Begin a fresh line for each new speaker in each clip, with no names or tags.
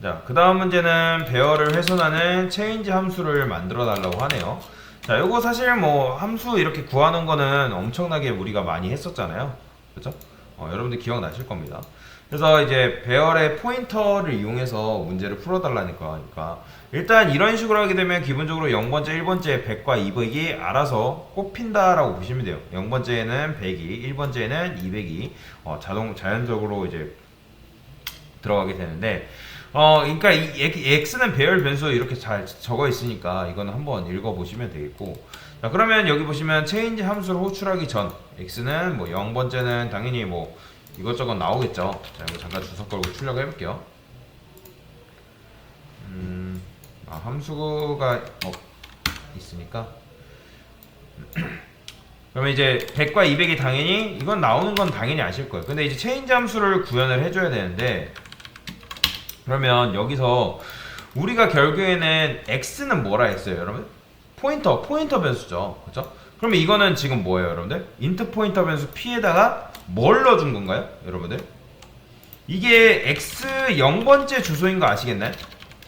자, 그 다음 문제는 배열을 훼손하는 체인지 함수를 만들어 달라고 하네요. 자, 요거 사실 뭐 함수 이렇게 구하는 거는 엄청나게 우리가 많이 했었잖아요. 그죠? 여러분들 기억나실 겁니다. 그래서 이제 배열의 포인터를 이용해서 문제를 풀어달라니까. 그러니까 일단 이런 식으로 하게 되면 기본적으로 0번째, 1번째 100과 200이 알아서 꼽힌다라고 보시면 돼요. 0번째에는 100이, 1번째에는 200이 자연적으로 이제 들어가게 되는데 그러니까 이 x는 배열 변수 이렇게 잘 적어 있으니까 이거는 한번 읽어 보시면 되겠고, 자 그러면 여기 보시면 체인지 함수를 호출하기 전 x는 뭐 0번째는 당연히 뭐 이것저것 나오겠죠. 자 이거 잠깐 주석 걸고 출력해 볼게요. 함수가 있으니까 그러면 이제 100과 200이 당연히 이건 나오는 건 당연히 아실 거예요. 근데 이제 체인지 함수를 구현을 해줘야 되는데, 그러면 여기서 우리가 결국에는 x는 뭐라 했어요, 여러분? 포인터 변수죠. 그렇죠? 그러면 이거는 지금 뭐예요, 여러분들? 인트 포인터 변수 p에다가 뭘 넣어준 건가요, 여러분들? 이게 x 0번째 주소인 거 아시겠나요?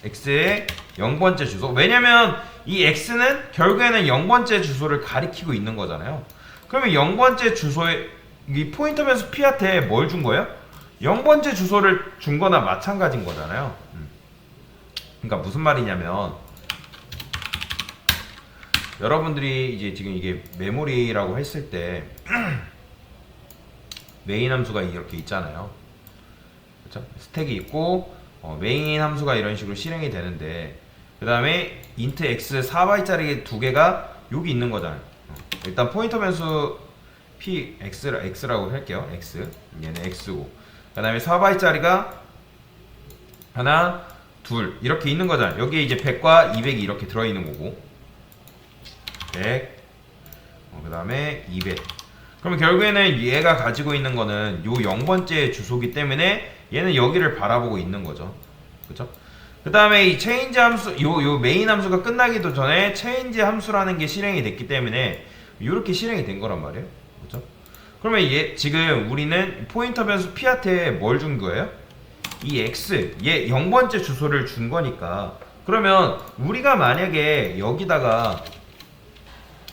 x의 0번째 주소. 왜냐면 이 x는 결국에는 0번째 주소를 가리키고 있는 거잖아요. 그러면 0번째 주소에 이 포인터 변수 p한테 뭘 준 거예요? 0번째 주소를 준 거나 마찬가지인 거잖아요. 그러니까 무슨 말이냐면, 여러분들이 이제 지금 이게 메모리라고 했을 때 메인 함수가 이렇게 있잖아요. 그렇죠? 스택이 있고 메인 함수가 이런 식으로 실행이 되는데, 그 다음에 int x 4바이트짜리 두 개가 여기 있는 거잖아요. 일단 포인터 변수 p x라고 할게요. x 얘는 x고, 그 다음에 4바이트짜리가 하나 둘 이렇게 있는 거잖아요. 여기에 이제 100과 200이 이렇게 들어있는 거고, 100 그 다음에 200. 그러면 결국에는 얘가 가지고 있는 거는 요 0번째 주소기 때문에 얘는 여기를 바라보고 있는 거죠. 그쵸? 그 다음에 이 체인지 함수, 요 메인 함수가 끝나기도 전에 체인지 함수라는 게 실행이 됐기 때문에 이렇게 실행이 된 거란 말이에요. 그쵸? 그러면 지금 우리는 포인터 변수 p한테 뭘 준 거예요? 이 x, 얘 0번째 주소를 준 거니까, 그러면 우리가 만약에 여기다가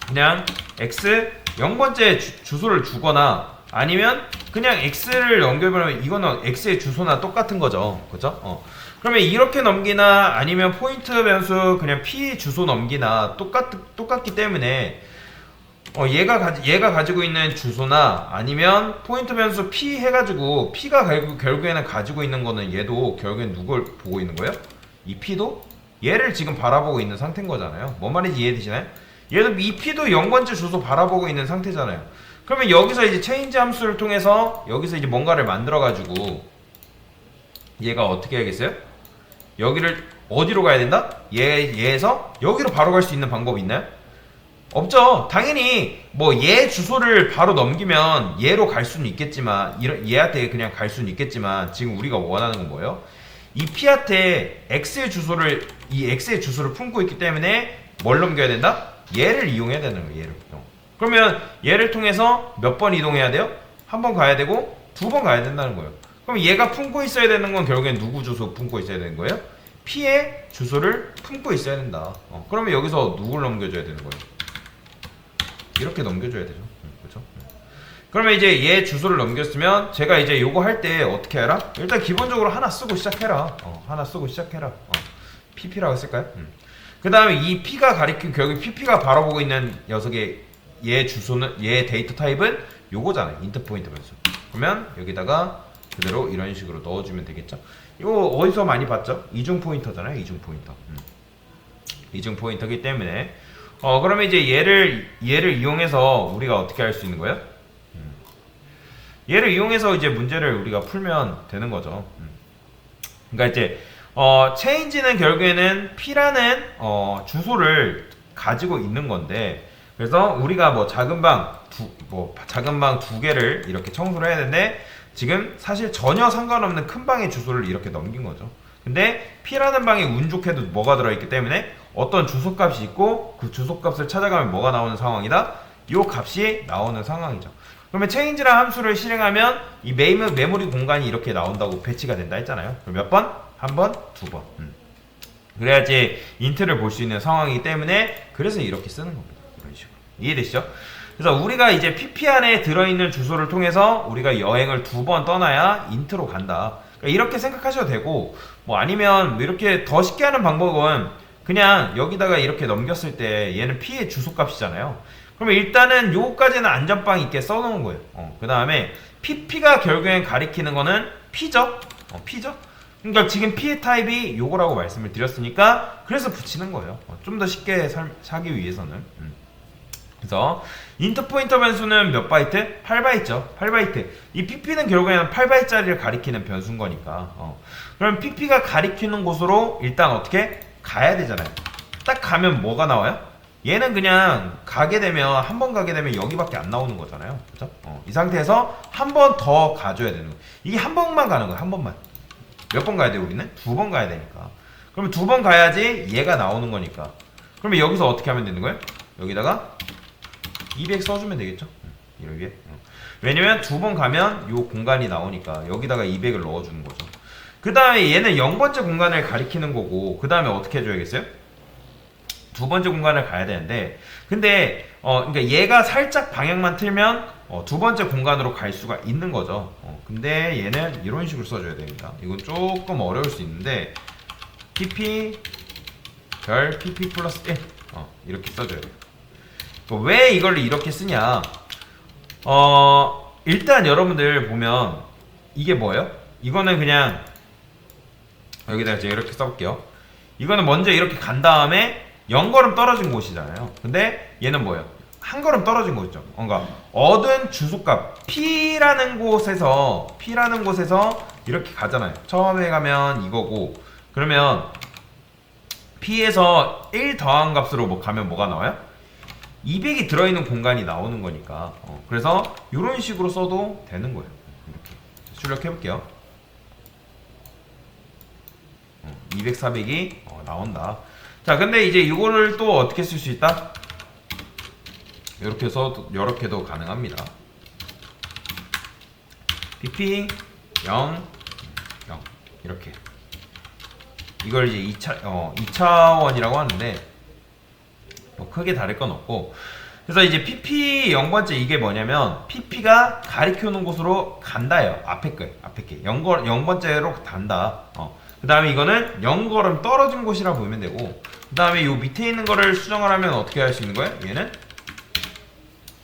그냥 x 0번째 주소를 주거나 아니면 그냥 x를 넘겨보면 이거는 x의 주소나 똑같은 거죠. 그죠? 그러면 이렇게 넘기나 아니면 포인트 변수 그냥 p 주소 넘기나 똑같기 때문에 얘가 가지고 있는 주소나 아니면 포인트 변수 p 해가지고 p가 결국에는 가지고 있는 거는 얘도 결국엔 누굴 보고 있는 거예요? 이 p도 얘를 지금 바라보고 있는 상태인 거잖아요. 뭔 말인지 이해되시나요? 얘도 이 p도 0번째 주소 바라보고 있는 상태잖아요. 그러면 여기서 이제 체인지 함수를 통해서 여기서 이제 뭔가를 만들어가지고 얘가 어떻게 해야겠어요? 여기를 어디로 가야 된다? 얘에서 여기로 바로 갈 수 있는 방법이 있나요? 없죠. 당연히 뭐 얘 주소를 바로 넘기면 얘로 갈 수는 있겠지만, 얘한테 그냥 갈 수는 있겠지만, 지금 우리가 원하는 건 뭐예요? 이 p한테 x의 주소를 품고 있기 때문에 뭘 넘겨야 된다? 얘를 이용해야 되는 거예요. 얘를. 그러면 얘를 통해서 몇 번 이동해야 돼요? 한 번 가야 되고 두 번 가야 된다는 거예요. 그럼 얘가 품고 있어야 되는 건 결국엔 누구 주소 품고 있어야 되는 거예요? p의 주소를 품고 있어야 된다. 그러면 여기서 누굴 넘겨줘야 되는 거예요? 이렇게 넘겨줘야 되죠. 그렇죠? 그러면 이제 얘 주소를 넘겼으면 제가 이제 요거 할 때 어떻게 해라? 일단 기본적으로 하나 쓰고 시작해라. 하나 쓰고 시작해라. pp라고 쓸까요? 그 다음에 이 p가 가리킨 결국 pp가 바라보고 있는 녀석의 얘 주소는, 얘 데이터 타입은 요거잖아요. 인트 포인트 변수. 그러면 여기다가 그대로 이런 식으로 넣어주면 되겠죠. 이거 어디서 많이 봤죠? 이중 포인터잖아요. 이중 포인터. 이중 포인터기 때문에 그러면 이제 얘를 이용해서 우리가 어떻게 할 수 있는 거예요? 얘를 이용해서 이제 문제를 우리가 풀면 되는 거죠. 그러니까 이제 체인지는 결국에는 p라는 주소를 가지고 있는 건데, 그래서 우리가 뭐 작은 방 두 개를 이렇게 청소를 해야 되는데, 지금 사실 전혀 상관없는 큰 방의 주소를 이렇게 넘긴 거죠. 근데 p라는 방에 운 좋게도 뭐가 들어있기 때문에 어떤 주소값이 있고 그 주소값을 찾아가면 뭐가 나오는 상황이다? 이 값이 나오는 상황이죠. 그러면 체인지라는 함수를 실행하면 이 메모리 공간이 이렇게 나온다고 배치가 된다 했잖아요. 그럼 몇 번? 한 번, 두 번. 그래야지 인트를 볼 수 있는 상황이기 때문에 그래서 이렇게 쓰는 겁니다. 이런 식으로. 이해되시죠? 그래서 우리가 이제 PP 안에 들어있는 주소를 통해서 우리가 여행을 두 번 떠나야 인트로 간다. 그러니까 이렇게 생각하셔도 되고, 뭐 아니면 이렇게 더 쉽게 하는 방법은 그냥 여기다가 이렇게 넘겼을 때 얘는 P의 주소값이잖아요. 그러면 일단은 요거까지는 안전빵 있게 써놓은 거예요. 그 다음에 PP가 결국엔 가리키는 거는 P죠? P죠? 그러니까 지금 P의 타입이 요거라고 말씀을 드렸으니까 그래서 붙이는 거예요. 좀 더 쉽게 하기 위해서는. 그래서 인트 포인터 변수는 몇 바이트? 8바이트죠. 8바이트. 이 PP는 결국에는 8바이트짜리를 가리키는 변수인 거니까. 그럼 PP가 가리키는 곳으로 일단 어떻게 가야 되잖아요. 딱 가면 뭐가 나와요? 얘는 그냥 가게 되면 한 번 가게 되면 여기밖에 안 나오는 거잖아요. 그렇죠? 이 상태에서 한 번 더 가줘야 되는 거예요. 이게 한 번만 가는 거예요. 한 번만. 몇 번 가야 돼 우리는? 두 번 가야 되니까. 그러면 두 번 가야지 얘가 나오는 거니까. 그러면 여기서 어떻게 하면 되는 거예요? 여기다가 200 써주면 되겠죠? 이렇게. 왜냐면 두 번 가면 요 공간이 나오니까 여기다가 200을 넣어주는 거죠. 그 다음에 얘는 0번째 공간을 가리키는 거고 그 다음에 어떻게 해줘야겠어요? 두 번째 공간을 가야 되는데 근데 그러니까 얘가 살짝 방향만 틀면 두 번째 공간으로 갈 수가 있는 거죠. 근데 얘는 이런 식으로 써줘야 됩니다. 이건 조금 어려울 수 있는데 PP 별 PP 플러스 1 이렇게 써줘야 돼요. 왜 이걸 이렇게 쓰냐? 일단 여러분들 보면 이게 뭐예요? 이거는 그냥 여기다 이제 이렇게 써볼게요. 이거는 먼저 이렇게 간 다음에 0걸음 떨어진 곳이잖아요. 근데 얘는 뭐예요? 한 걸음 떨어진 곳이죠. 그러니까 얻은 주소값 P라는 곳에서 이렇게 가잖아요. 처음에 가면 이거고 그러면 P에서 1 더한 값으로 뭐 가면 뭐가 나와요? 200이 들어있는 공간이 나오는 거니까 그래서 이런 식으로 써도 되는 거예요. 이렇게 출력해 볼게요. 200, 400이 나온다. 자, 근데 이제 이거를 또 어떻게 쓸 수 있다? 이렇게 해서 이렇게도 가능합니다. PP 0, 0 이렇게 이걸 이제 2차원이라고 하는데 뭐 크게 다를 건 없고 그래서 이제 PP 0번째 이게 뭐냐면 PP가 가리켜놓은 곳으로 간다예요. 앞에 게 0번째로 간다. 그 다음에 이거는 0걸음 떨어진 곳이라 보면 되고 그 다음에 요 밑에 있는 거를 수정을 하면 어떻게 할 수 있는 거예요? 얘는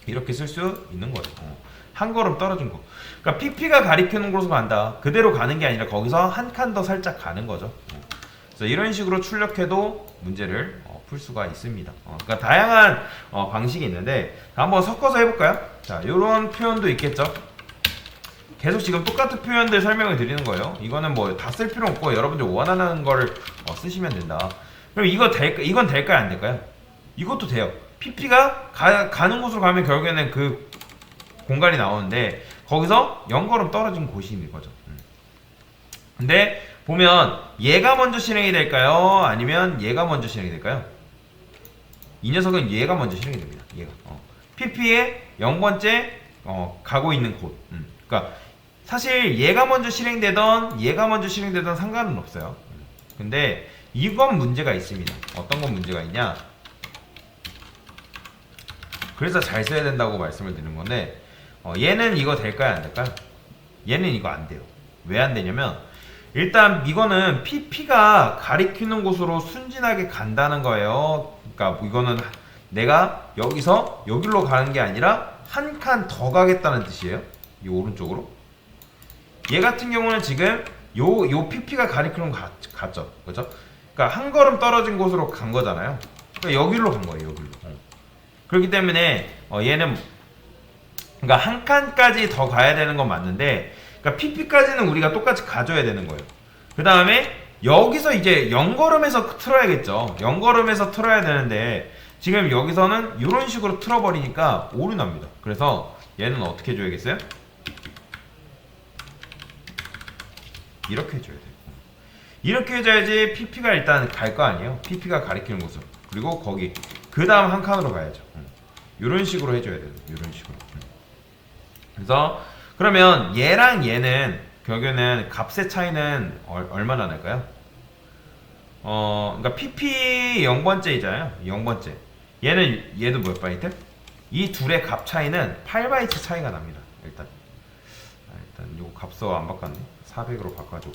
이렇게 쓸 수 있는 거예요. 한 걸음 떨어진 곳. 그러니까 PP가 가리켜놓은 곳으로 간다. 그대로 가는 게 아니라 거기서 한 칸 더 살짝 가는 거죠. 그래서 이런 식으로 출력해도 문제를 풀 수가 있습니다. 그러니까 다양한 방식이 있는데 한번 섞어서 해볼까요? 자, 이런 표현도 있겠죠. 계속 지금 똑같은 표현들 설명을 드리는 거예요. 이거는 뭐 다 쓸 필요 없고 여러분들 원하는 거를 쓰시면 된다. 그럼 이건 될까요? 안 될까요? 이것도 돼요. PP가 가는 곳으로 가면 결국에는 그 공간이 나오는데 거기서 0걸음 떨어진 곳이 있는 거죠. 근데 보면 얘가 먼저 실행이 될까요? 아니면 얘가 먼저 실행이 될까요? 이 녀석은 얘가 먼저 실행이 됩니다. 얘가 PP의 0번째 가고 있는 곳. 그러니까 사실 얘가 먼저 실행되던 얘가 먼저 실행되던 상관은 없어요. 근데 이건 문제가 있습니다. 어떤 건 문제가 있냐? 그래서 잘 써야 된다고 말씀을 드리는 건데 얘는 이거 될까요? 안 될까요? 얘는 이거 안 돼요. 왜 안 되냐면 일단 이거는 PP가 가리키는 곳으로 순진하게 간다는 거예요. 그러니까 이거는 내가 여기서 여기로 가는 게 아니라 한 칸 더 가겠다는 뜻이에요. 이 오른쪽으로. 얘 같은 경우는 지금 요 PP가 가리키는 곳 갔죠. 그죠? 그러니까 한 걸음 떨어진 곳으로 간 거잖아요. 그러니까 여기로 간 거예요. 여기로. 그렇기 때문에 얘는 그러니까 한 칸까지 더 가야 되는 건 맞는데 그러니까 PP까지는 우리가 똑같이 가져야 되는 거예요. 그 다음에 여기서 이제 0걸음에서 틀어야겠죠. 0걸음에서 틀어야 되는데 지금 여기서는 이런 식으로 틀어버리니까 오류 납니다. 그래서 얘는 어떻게 해줘야겠어요? 이렇게 해줘야 돼요. 이렇게 해줘야지 PP가 일단 갈 거 아니에요. PP가 가리키는 곳으로. 그리고 거기 그 다음 한 칸으로 가야죠. 이런 식으로 해줘야 돼요. 이런 식으로. 그래서 그러면 얘랑 얘는 결국에는 값의 차이는 얼마나 날까요? 그러니까 PP 0번째이잖아요. 0번째. 얘도 몇 바이트? 이 둘의 값 차이는 8바이트 차이가 납니다. 일단 요 값서 안 바꿨네. 400으로 바꿔주고.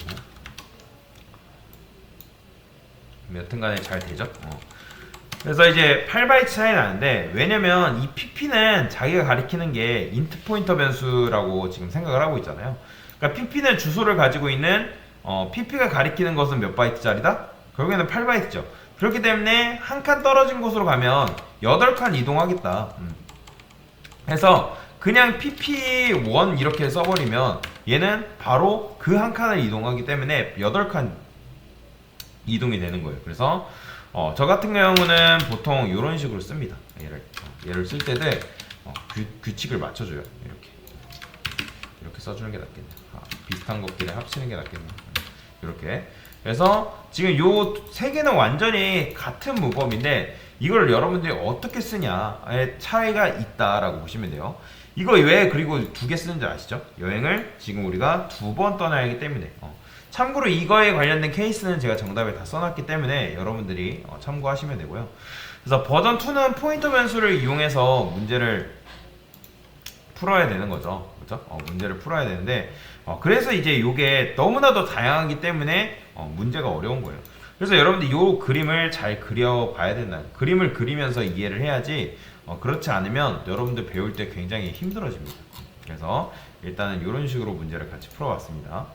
여튼간에 잘 되죠? 그래서 이제 8바이트 차이 나는데, 왜냐면 이 pp는 자기가 가리키는 게 int 포인터 변수라고 지금 생각을 하고 있잖아요. 그러니까 pp는 주소를 가지고 있는 pp가 가리키는 것은 몇 바이트짜리다? 결국에는 8바이트죠. 그렇기 때문에 한 칸 떨어진 곳으로 가면 8칸 이동하겠다. 해서 그냥 pp1 이렇게 써버리면 얘는 바로 그 한 칸을 이동하기 때문에 8칸 이동이 되는 거예요. 그래서 저 같은 경우는 보통 이런 식으로 씁니다. 얘를 쓸 때도 규칙을 맞춰줘요. 이렇게 써주는 게 낫겠네. 비슷한 것끼리 합치는 게 낫겠네. 이렇게. 그래서 지금 요 세 개는 완전히 같은 문법인데 이걸 여러분들이 어떻게 쓰냐에 차이가 있다라고 보시면 돼요. 이거 왜 그리고 두 개 쓰는지 아시죠? 여행을 지금 우리가 2번 떠나야 하기 때문에. 참고로 이거에 관련된 케이스는 제가 정답에 다 써놨기 때문에 여러분들이 참고하시면 되고요. 그래서 버전 2는 포인터 변수를 이용해서 문제를 풀어야 되는 거죠. 그렇죠? 문제를 풀어야 되는데 그래서 이제 이게 너무나도 다양하기 때문에 문제가 어려운 거예요. 그래서 여러분들 이 그림을 잘 그려봐야 된다. 그림을 그리면서 이해를 해야지 그렇지 않으면 여러분들 배울 때 굉장히 힘들어집니다. 그래서 일단은 이런 식으로 문제를 같이 풀어봤습니다.